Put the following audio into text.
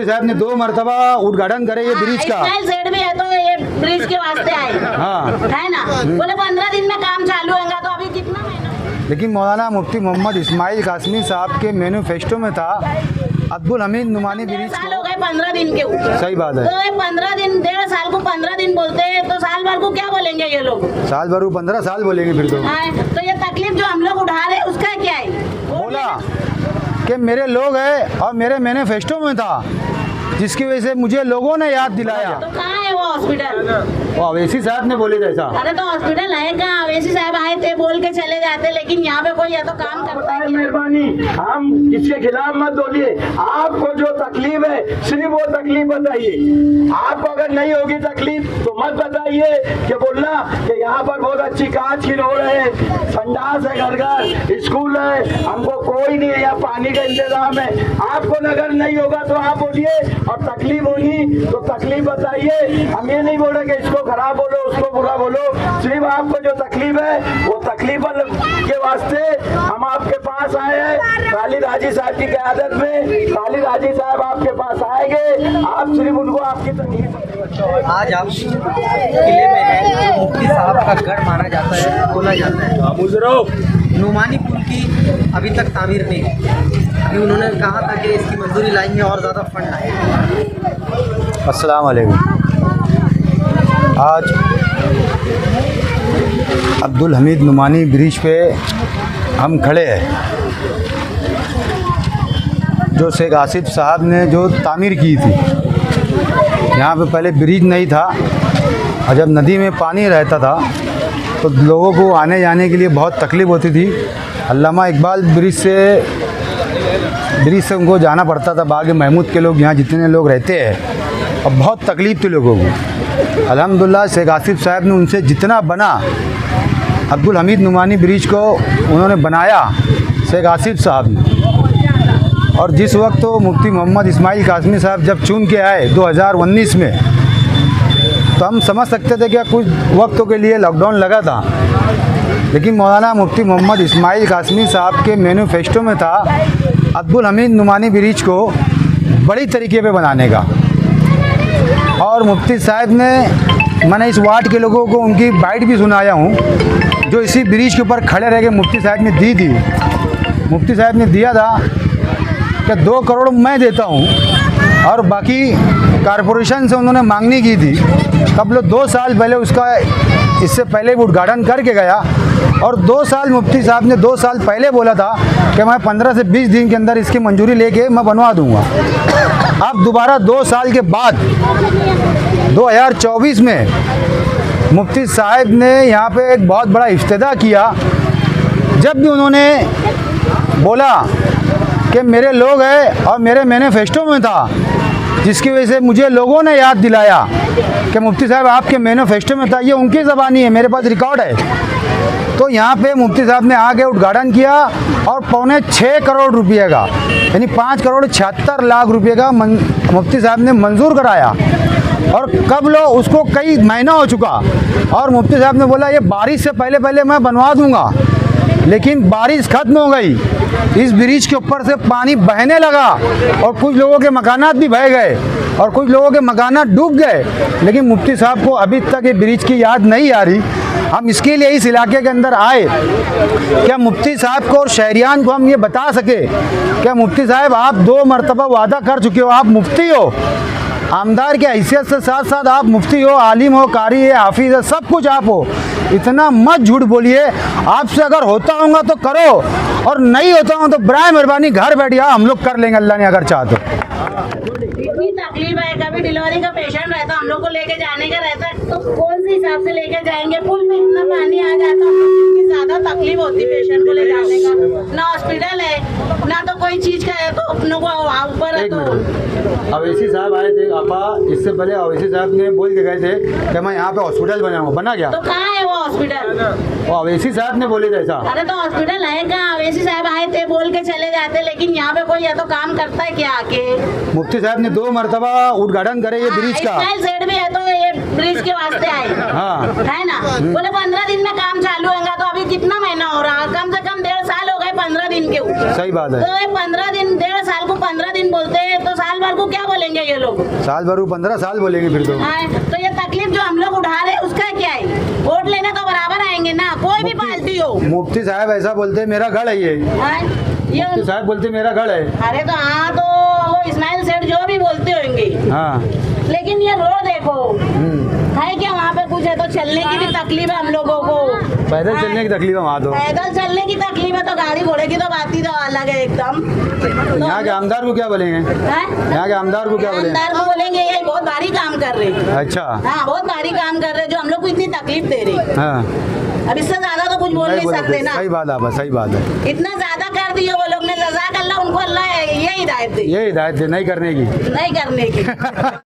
साहब ने 2 मरतबा उद्घाटन करे ये ब्रिज का। सेट भी है तो ये ब्रिज के वास्ते आए, हाँ है ना। बोले 15 दिन में काम चालू होगा, तो अभी कितना महीना। लेकिन मौलाना मुफ्ती मोहम्मद इस्माइल कासमी साहब के मैनिफेस्टो में था अब्दुल हमीद नुमानी ब्रिज साल हो गए 15 दिन के ऊपर। सही बात है। तो ये 15 दिन, 1.5 साल को 15 दिन बोलते हैं, तो साल भर को क्या बोलेंगे ये लोग? साल भर 15 साल बोलेंगे फिर तो। हाँ, तो ये तकलीफ जो हम लोग उठा रहे हैं उसका क्या है? बोला कि मेरे लोग हैं और मेरे मैनिफेस्टो में था, जिसकी वजह से मुझे लोगों ने याद दिलाया। तो कहाँ है वो हॉस्पिटल? वो अवैसी साहब ने बोले जैसा। अरे तो हॉस्पिटल है कहाँ? अवैसी साहब आए थे, बोल के चले जाते, लेकिन यहाँ पे कोई या तो काम करता है। मेहरबानी, हम इसके खिलाफ मत बोलिए। आपको जो तकलीफ है सिर्फ वो तकलीफ बताइए। आपको अगर नहीं होगी तकलीफ तो मत बताइए कि बोलना कि यहाँ पर बहुत अच्छी कांच की रोड है, संडास है, घर घर स्कूल है, हमको कोई नहीं है, यहाँ पानी का इंतजाम है। आपको अगर नहीं होगा तो आप बोलिए, और तकलीफ होगी तो तकलीफ बताइए। हम ये नहीं बोल रहे कि इसको खराब बोलो, उसको बुरा बोलो। सिर्फ आपको जो तकलीफ है वो तकलीफ के वास्ते हम आपके पास आए हैं। खाली राजी साहब की क़यादत में खाली राजी साहब आपके पास आएंगे। आप सिर्फ उनको आपकी तकलीफ। आज आप किले में हैं, जो मुफ्ती साहब का गढ़ माना जाता है, बोला जाता है। नुमानी पुल की अभी तक तामीर नहीं है। अभी उन्होंने कहा था कि इसकी मंजूरी लाएंगे और ज़्यादा फंड आएंगे। अस्सलाम वालेकुम। आज अब्दुल हमीद नुमानी ब्रिज पे हम खड़े हैं, जो शेख आसिफ साहब ने जो तामीर की थी। यहाँ पे पहले ब्रिज नहीं था और जब नदी में पानी रहता था तो लोगों को आने जाने के लिए बहुत तकलीफ़ होती थी। अल्लामा इकबाल ब्रिज से उनको जाना पड़ता था। बाग महमूद के लोग यहाँ जितने लोग रहते हैं, और बहुत तकलीफ़ थी लोगों को। अल्हम्दुलिल्लाह शेख आसिफ साहब ने उनसे जितना बना, अब्दुल हमीद नुमानी ब्रिज को उन्होंने बनाया शेख आसिफ साहब ने। और जिस वक्त तो मुफ्ती मोहम्मद इस्माइल कासमी साहब जब चुन के आए 2019 में, तो हम समझ सकते थे कि कुछ वक्तों के लिए लॉकडाउन लगा था, लेकिन मौलाना मुफ्ती मोहम्मद इस्माइल कासमी साहब के मैनिफेस्टो में था अब्दुल हमीद नुमानी ब्रिज को बड़ी तरीके पे बनाने का। और मुफ्ती साहब ने, मैंने इस वार्ड के लोगों को उनकी बाइट भी सुनाया हूँ, जो इसी ब्रिज के ऊपर खड़े रह के मुफ्ती साहब ने दी थी। मुफ्ती साहब ने दिया था कि 2 करोड़ मैं देता हूँ, और बाकी कारपोरेशन से उन्होंने मांगनी की थी। तब लोग 2 साल पहले उसका, इससे पहले उद्घाटन करके गया, और 2 साल मुफ्ती साहब ने 2 साल पहले बोला था कि मैं 15 से 20 दिन के अंदर इसकी मंजूरी लेके मैं बनवा दूंगा। अब दोबारा 2 साल के बाद 2024 में मुफ्ती साहब ने यहाँ पे एक बहुत बड़ा इफ्तिताह किया। जब भी उन्होंने बोला कि मेरे लोग हैं और मेरे मैनिफेस्टो में था, जिसकी वजह से मुझे लोगों ने याद दिलाया कि मुफ्ती साहब आपके मैनिफेस्टो में था। ये उनकी ज़बानी है, मेरे पास रिकॉर्ड है। तो यहाँ पे मुफ्ती साहब ने आके उद्घाटन किया, और 6.25 करोड़ रुपये का, यानी 5 करोड़ 76 लाख रुपये का मुफ्ती साहब ने मंजूर कराया। और कब लो उसको कई महीना हो चुका, और मुफ्ती साहब ने बोला ये बारिश से पहले पहले मैं बनवा दूंगा। लेकिन बारिश ख़त्म हो गई, इस ब्रिज के ऊपर से पानी बहने लगा, और कुछ लोगों के मकानात भी बह गए, और कुछ लोगों के मकानात डूब गए। लेकिन मुफ्ती साहब को अभी तक ये ब्रिज की याद नहीं आ रही। हम इसके लिए इस इलाके के अंदर आए, क्या मुफ्ती साहब को और शहरियान को हम ये बता सके, क्या मुफ्ती साहब आप 2 मरतबा वादा कर चुके हो, आप मुफ्ती हो, आमदार की हैसियत से साथ साथ आप मुफ्ती हो, आलिम हो, कारी है, हाफिज है, सब कुछ आप हो। इतना मत झूठ बोलिए। आपसे अगर होता होगा तो करो, और नहीं होता होगा तो बराए मेहरबानी घर बैठिए, हम लोग कर लेंगे, अल्लाह ने अगर चाहा तो। इतनी तकलीफ है, कभी डिलीवरी का पेशेंट रहता, हम लोग को लेके जाने का रहता, तो कौन से हिसाब से लेके जाएंगे? पुल में इतना पानी आ जाता, इतनी ज्यादा तकलीफ होती पेशेंट को ले जाने का। ना हॉस्पिटल है, ना तो कोई चीज का है, तो अपनों को ऊपर है। तो अवैसी साहब आए थे आपा, इससे पहले अवैसी साहब ने बोल के गए थे कि मैं यहाँ पे हॉस्पिटल बनाऊंगा। बना गया? तो कहाँ है वो हॉस्पिटल? वो अवैसी साहब ने बोले जैसा। अरे तो हॉस्पिटल है कहाँ? अवैसी साहब आए थे, बोल के चले जाते, लेकिन यहाँ पे कोई या तो काम करता है क्या आके? मुफ्ती साहब ने 2 मरतबा उद्घाटन करे ये ब्रिज का। सेट भी है तो ये ब्रिज के वास्ते आए, हाँ है ना। बोले 15 दिन में काम चालू होगा, तो अभी कितना महीना हो रहा? कम से कम 1.5 साल हो गए 15 दिन के ऊपर। सही बात है। तो 15 दिन, 1.5 साल को 15 दिन बोलते हैं, तो साल भर को क्या बोलेंगे ये लोग? साल भर 15 साल बोलेंगे फिर तो। हाँ, तो ये तकलीफ जो हम लोग उठा रहे हैं उसका क्या है? वोट लेने तो बराबर आएंगे ना, कोई भी पार्टी हो। मुफ्ती साहब ऐसा बोलते हैं मेरा गढ़ है ये। हाँ, ये मुफ्ती साहब बोलते हैं मेरा गढ़ है। अरे तो हाँ, तो वो इस्माइल सेठ जो भी बोलते होंगे, हाँ। लेकिन ये रोड देखो है क्या वहाँ पे कुछ है? तो चलने की भी तकलीफ है हम लोगों को। पैदल चलने की तकलीफ है वहाँ तो। पैदल चलने की तकलीफ है, तो गाड़ी घोड़े की तो बात ही तो अलग है एकदम। तो यहाँ के आमदार को क्या बोलेंगे? हैं? यहाँ के आमदार को क्या बोलेंगे? आमदार को बोलेंगे ये बहुत भारी काम कर रहे हैं। अच्छा। हाँ, बहुत भारी काम कर रहे हैं, जो हम लोग को इतनी तकलीफ दे रहे हैं। हाँ, अब इससे ज्यादा तो कुछ बोल नहीं सकते ना। सही बात है, सही बात है। इतना ज्यादा कर दिए वो लोग ने, जज़ाक अल्लाह, उनको अल्लाह ये हिदायत दे, ये हिदायत है नहीं करने की। नहीं करने की।